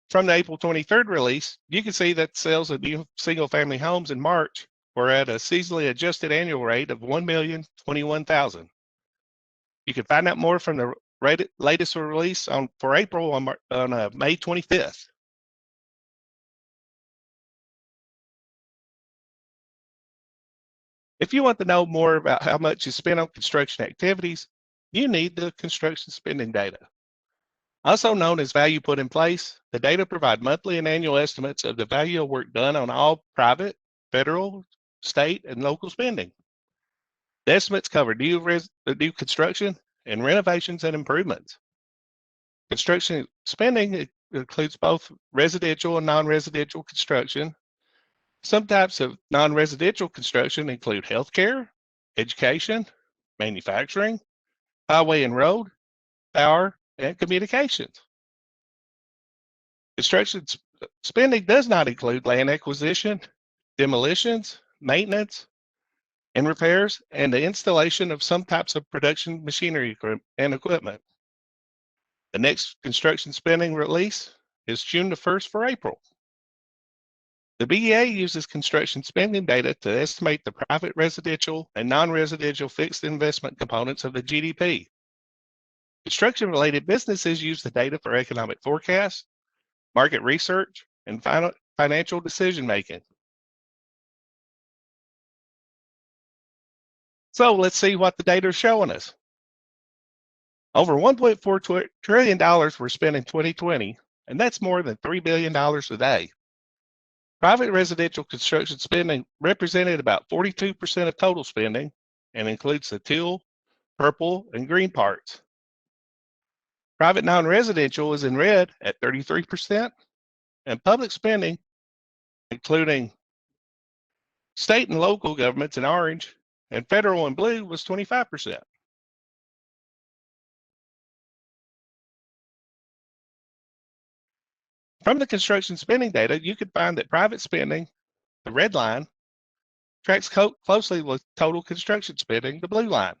From the April 23rd release, you can see that sales of new single-family homes in March were at a seasonally adjusted annual rate of 1,021,000. You can find out more from the latest release for April on May 25th. If you want to know more about how much is spent on construction activities, you need the construction spending data. Also known as value put in place, the data provide monthly and annual estimates of the value of work done on all private, federal, state, and local spending. The estimates cover new construction and renovations and improvements. Construction spending includes both residential and non-residential construction. Some types of non-residential construction include healthcare, education, manufacturing, highway and road, power, and communications. Construction spending does not include land acquisition, demolitions, maintenance, and repairs, and the installation of some types of production machinery and equipment. The next construction spending release is June the 1st for April. The BEA uses construction spending data to estimate the private residential and non-residential fixed investment components of the GDP. Construction-related businesses use the data for economic forecasts, market research, and financial decision-making. So let's see what the data is showing us. Over $1.4 trillion were spent in 2020, and that's more than $3 billion a day. Private residential construction spending represented about 42% of total spending and includes the teal, purple, and green parts. Private non-residential is in red at 33%, and public spending, including state and local governments in orange and federal in blue, was 25%. From the construction spending data, you could find that private spending, the red line, tracks closely with total construction spending, the blue line.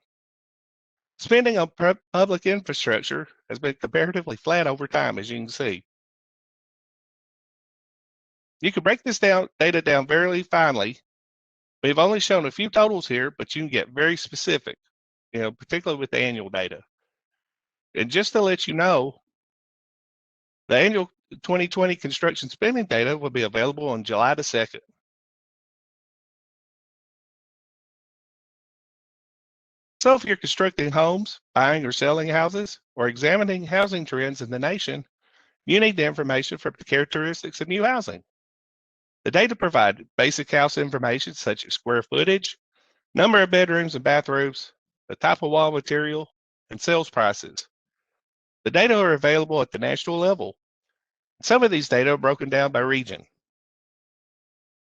Spending on public infrastructure has been comparatively flat over time, as you can see. You can break this data down very finely. We've only shown a few totals here, but you can get very specific, particularly with the annual data. And just to let you know, the annual 2020 construction spending data will be available on July the 2nd. So if you're constructing homes, buying or selling houses, or examining housing trends in the nation, you need the information from the characteristics of new housing. The data provide basic house information such as square footage, number of bedrooms and bathrooms, the type of wall material, and sales prices. The data are available at the national level. Some of these data are broken down by region.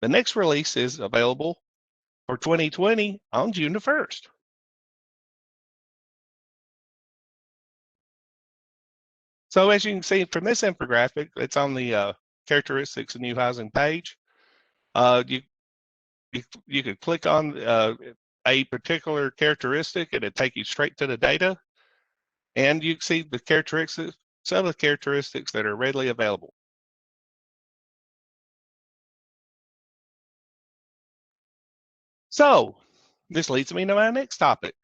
The next release is available for 2020 on June the 1st. So as you can see from this infographic, it's on the characteristics of new housing page. You could click on a particular characteristic and it'd take you straight to the data. And you can see the characteristics, some of the characteristics that are readily available. So this leads me to my next topic.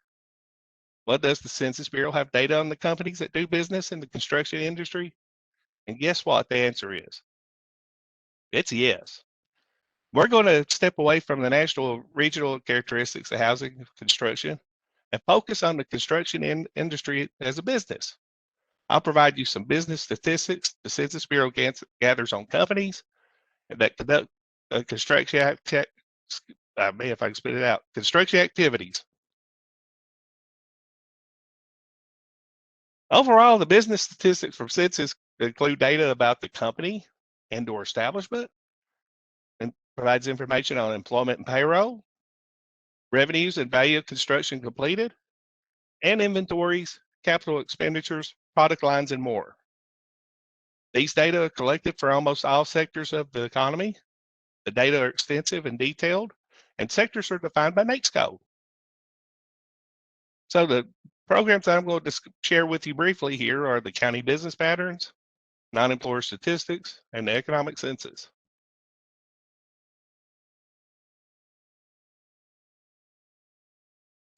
What does the Census Bureau have data on the companies that do business in the construction industry? And guess what the answer is? It's yes. We're going to step away from the national regional characteristics of housing construction and focus on the construction industry as a business. I'll provide you some business statistics the Census Bureau gathers on companies that conduct construction activities. Overall, the business statistics from Census include data about the company and/or establishment, and provides information on employment and payroll, revenues and value of construction completed, and inventories, capital expenditures, product lines, and more. These data are collected for almost all sectors of the economy. The data are extensive and detailed, and sectors are defined by NAICS code. So the programs that I'm going to share with you briefly here are the county business patterns, non-employer statistics, and the economic census.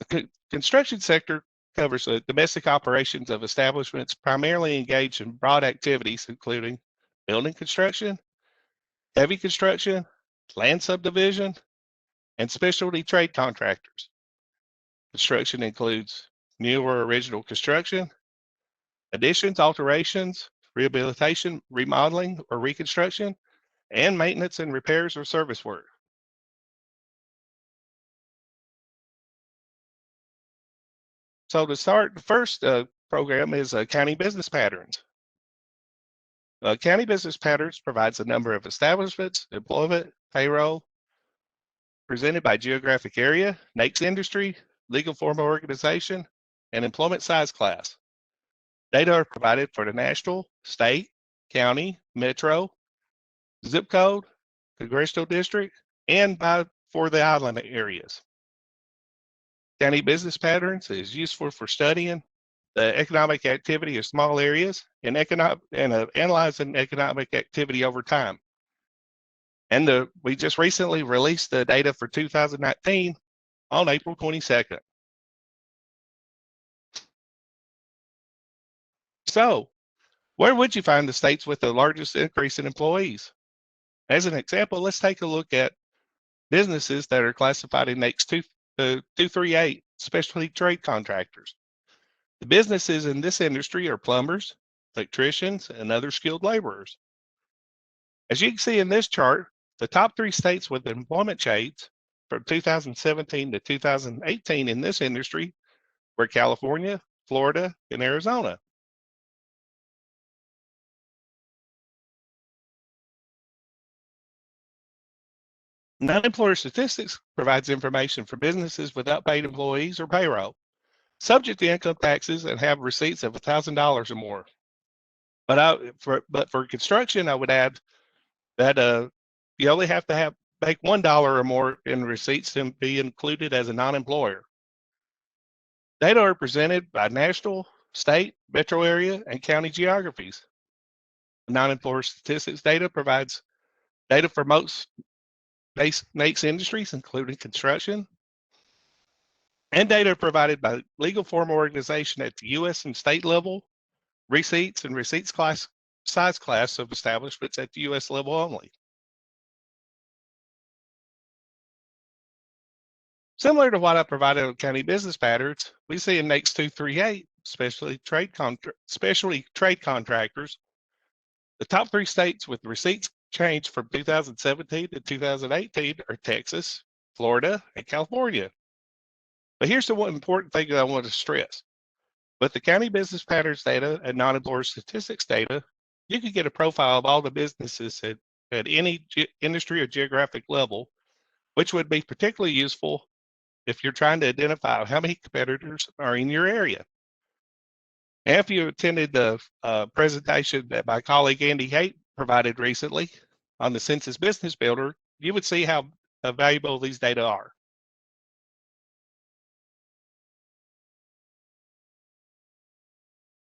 The construction sector covers the domestic operations of establishments primarily engaged in broad activities, including building construction, heavy construction, land subdivision, and specialty trade contractors. Construction includes new or original construction, additions, alterations, rehabilitation, remodeling, or reconstruction, and maintenance and repairs or service work. So to start, the first program is County Business Patterns. County Business Patterns provides a number of establishments, employment, payroll, presented by geographic area, NAICS industry, legal form of organization, and employment size class. Data are provided for the national, state, county, metro, zip code, congressional district, and for the island areas. County Business Patterns is useful for studying the economic activity of small areas and analyzing economic activity over time. And we just recently released the data for 2019 on April 22nd. So, where would you find the states with the largest increase in employees? As an example, let's take a look at businesses that are classified in NAICS 238, specialty trade contractors. The businesses in this industry are plumbers, electricians, and other skilled laborers. As you can see in this chart, the top 3 states with employment change from 2017 to 2018 in this industry were California, Florida, and Arizona. Non-employer statistics provides information for businesses without paid employees or payroll, subject to income taxes, and have receipts of $1,000 or more. But for construction, I would add that you only have to make $1 or more in receipts to be included as a non-employer. Data are presented by national, state, metro area, and county geographies. Non-employer statistics data provides data for most NAICS industries, including construction, and data provided by legal form organization at the U.S. and state level, receipts and receipts size class of establishments at the U.S. level only. Similar to what I provided on county business patterns, we see in NAICS 238, specialty trade contractors, the top 3 states with receipts changed from 2017 to 2018 are Texas, Florida, and California. But here's the one important thing that I want to stress. With the county business patterns data and non-employer statistics data, you can get a profile of all the businesses at any industry or geographic level, which would be particularly useful if you're trying to identify how many competitors are in your area. And if you attended the presentation that my colleague Andy Haight provided recently on the Census Business Builder, you would see how valuable these data are.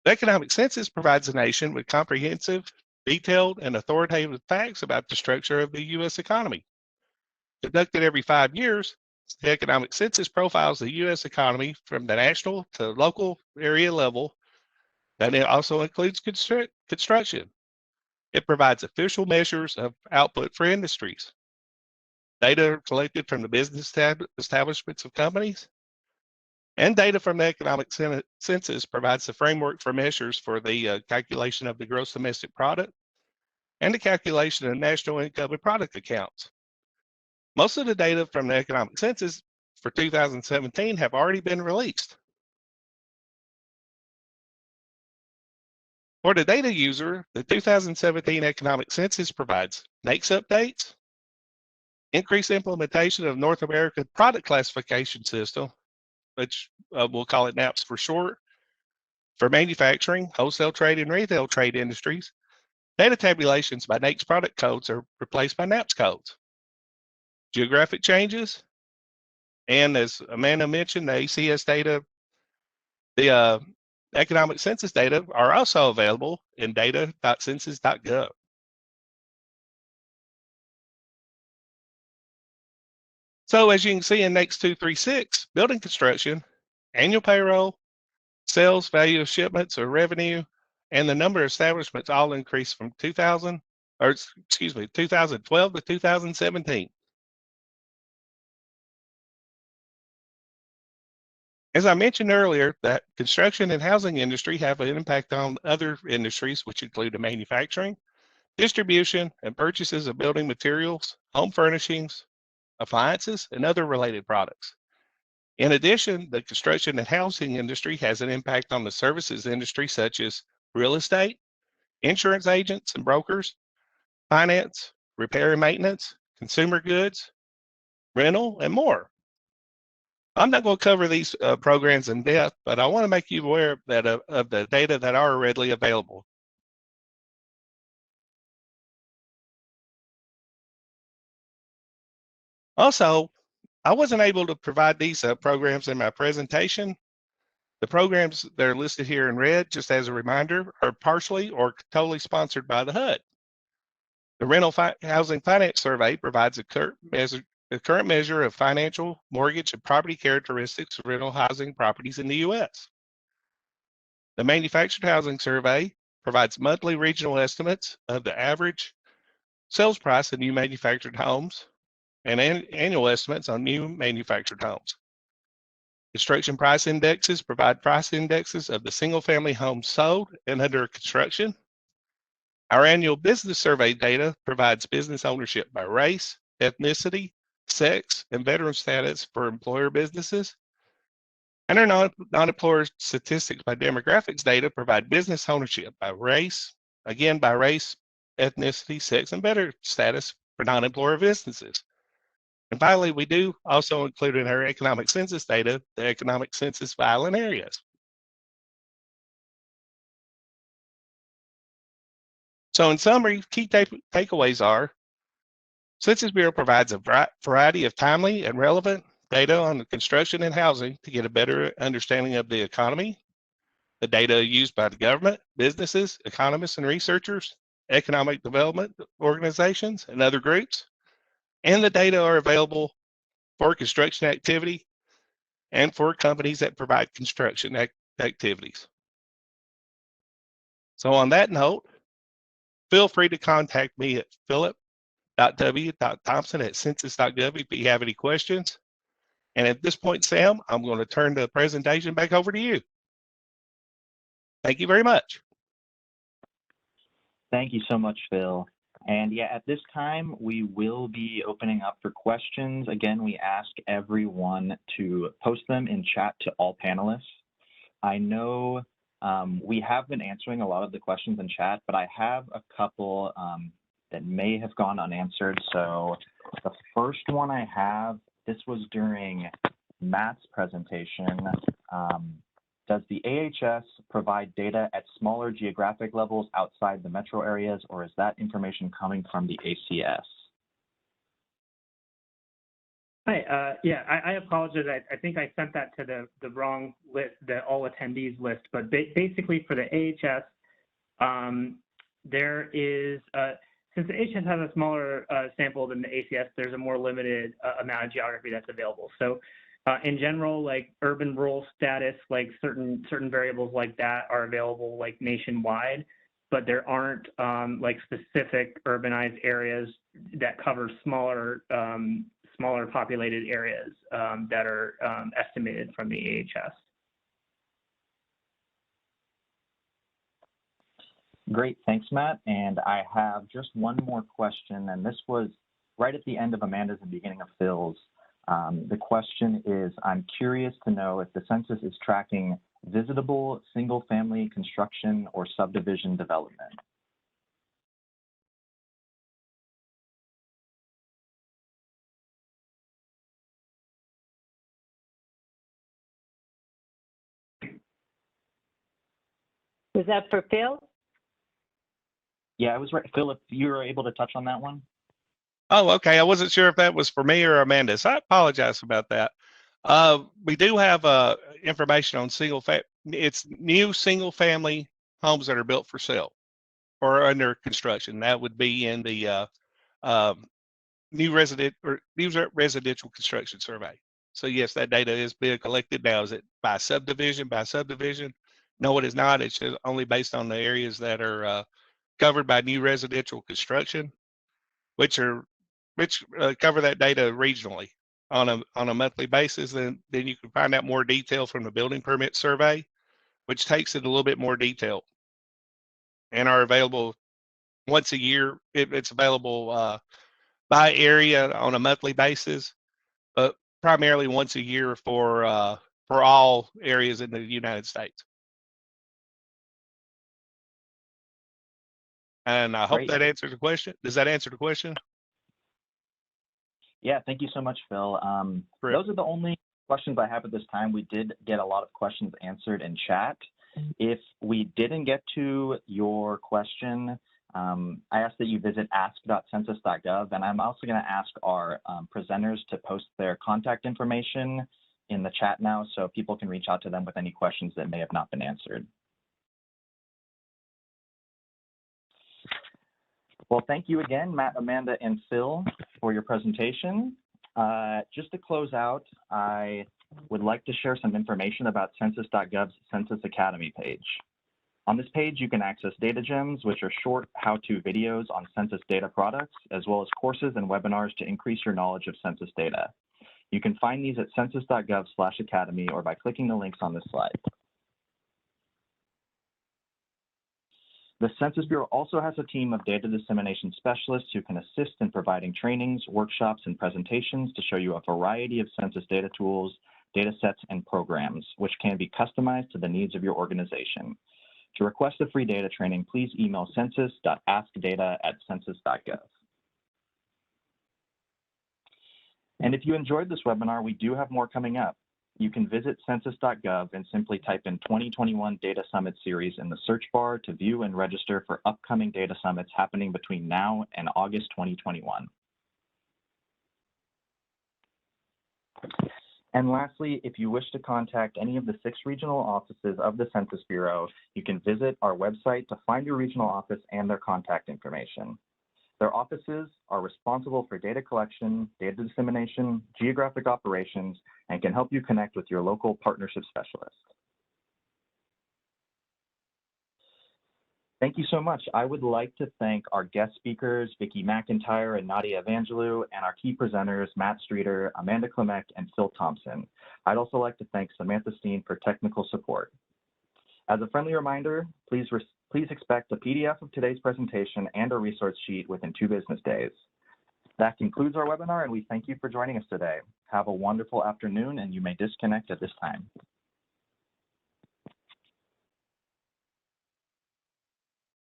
The economic census provides the nation with comprehensive, detailed, and authoritative facts about the structure of the U.S. economy. Conducted every 5 years, the economic census profiles the U.S. economy from the national to local area level, and it also includes construction. It provides official measures of output for industries. Data are collected from the business establishments of companies, and data from the economic census provides the framework for measures for the calculation of the gross domestic product and the calculation of national income and product accounts. Most of the data from the economic census for 2017 have already been released. For the data user, the 2017 economic census provides NAICS updates, increased implementation of North American product classification system, which we'll call it NAPS for short. For manufacturing, wholesale trade, and retail trade industries, data tabulations by NAICS product codes are replaced by NAPS codes. Geographic changes, and as Amanda mentioned, the ACS data, the economic census data are also available in data.census.gov. So as you can see in NAICS 236, building construction, annual payroll, sales, value of shipments or revenue, and the number of establishments all increased from 2012 to 2017. As I mentioned earlier, that construction and housing industry have an impact on other industries, which include the manufacturing, distribution, and purchases of building materials, home furnishings, appliances, and other related products. In addition, the construction and housing industry has an impact on the services industry, such as real estate, insurance agents and brokers, finance, repair and maintenance, consumer goods, rental, and more. I'm not going to cover these programs in depth, but I want to make you aware that of the data that are readily available. Also, I wasn't able to provide these programs in my presentation. The programs that are listed here in red, just as a reminder, are partially or totally sponsored by the HUD. The Rental Housing Finance Survey provides a current measure of financial, mortgage, and property characteristics of rental housing properties in the U.S. The Manufactured Housing Survey provides monthly regional estimates of the average sales price of new manufactured homes and annual estimates on new manufactured homes. Construction price indexes provide price indexes of the single-family homes sold and under construction. Our annual business survey data provides business ownership by race, ethnicity, sex, and veteran status for employer businesses. And our non-employer statistics by demographics data provide business ownership by race, again by race, ethnicity, sex, and veteran status for non-employer businesses. And finally, we do also include in our economic census data the economic census violent areas. So in summary, key takeaways are, Census Bureau provides a variety of timely and relevant data on the construction and housing to get a better understanding of the economy. The data used by the government, businesses, economists and researchers, economic development organizations, and other groups. And the data are available for construction activity and for companies that provide construction activities. So on that note, feel free to contact me at philip.w.thompson@census.gov if you have any questions. And at this point, Sam, I'm going to turn the presentation back over to you. Thank you very much. Thank you so much, Phil. And yeah, at this time, we will be opening up for questions. Again, we ask everyone to post them in chat to all panelists. I know we have been answering a lot of the questions in chat, but I have a couple that may have gone unanswered. So the first one I have, this was during Matt's presentation. Does the AHS provide data at smaller geographic levels outside the metro areas, or is that information coming from the ACS? Hi, yeah, I apologize. I think I sent that to the wrong list, the all attendees list. But basically for the AHS, there is, since the AHS has a smaller sample than the ACS, there's a more limited amount of geography that's available. So in general, like urban rural status, like certain variables like that are available like nationwide, but there aren't like specific urbanized areas that cover smaller populated areas that are estimated from the AHS. Great, thanks, Matt. And I have just one more question, and this was right at the end of Amanda's and beginning of Phil's. The question is, I'm curious to know if the census is tracking visitable single-family construction or subdivision development. Was that for Phil? Yeah, I was right. Philip, you were able to touch on that one? Oh, okay. I wasn't sure if that was for me or Amanda, so I apologize about that. We do have information on it's new single-family homes that are built for sale or under construction. That would be in the new residential construction survey. So yes, that data is being collected now. Is it by subdivision? By subdivision? No, it is not. It's just only based on the areas that are covered by new residential construction, which cover that data regionally on a monthly basis. Then you can find out more detail from the building permit survey, which takes it a little bit more detailed, and are available once a year. It's available by area on a monthly basis, but primarily once a year for all areas in the United States. And I hope that answers the question. Does that answer the question? Yeah, thank you so much, Phil. Those are the only questions I have at this time. We did get a lot of questions answered in chat. If we didn't get to your question, I ask that you visit ask.census.gov, and I'm also going to ask our presenters to post their contact information in the chat now so people can reach out to them with any questions that may have not been answered. Well, thank you again, Matt, Amanda, and Phil, for your presentation. Just to close out, I would like to share some information about Census.gov's Census Academy page. On this page, you can access data gems, which are short how-to videos on census data products, as well as courses and webinars to increase your knowledge of census data. You can find these at census.gov/academy or by clicking the links on this slide. The Census Bureau also has a team of data dissemination specialists who can assist in providing trainings, workshops, and presentations to show you a variety of census data tools, data sets, and programs, which can be customized to the needs of your organization. To request a free data training, please email census.askdata@census.gov. And if you enjoyed this webinar, we do have more coming up. You can visit census.gov and simply type in 2021 Data Summit Series in the search bar to view and register for upcoming data summits happening between now and August 2021. And lastly, if you wish to contact any of the 6 regional offices of the Census Bureau, you can visit our website to find your regional office and their contact information. Their offices are responsible for data collection, data dissemination, geographic operations, and can help you connect with your local partnership specialist. Thank you so much. I would like to thank our guest speakers, Vicki McIntyre and Nadia Evangelou, and our key presenters, Matt Streeter, Amanda Klimek, and Phil Thompson. I'd also like to thank Samantha Steen for technical support. As a friendly reminder, please expect a PDF of today's presentation and a resource sheet within 2 business days. That concludes our webinar, and we thank you for joining us today. Have a wonderful afternoon, and you may disconnect at this time.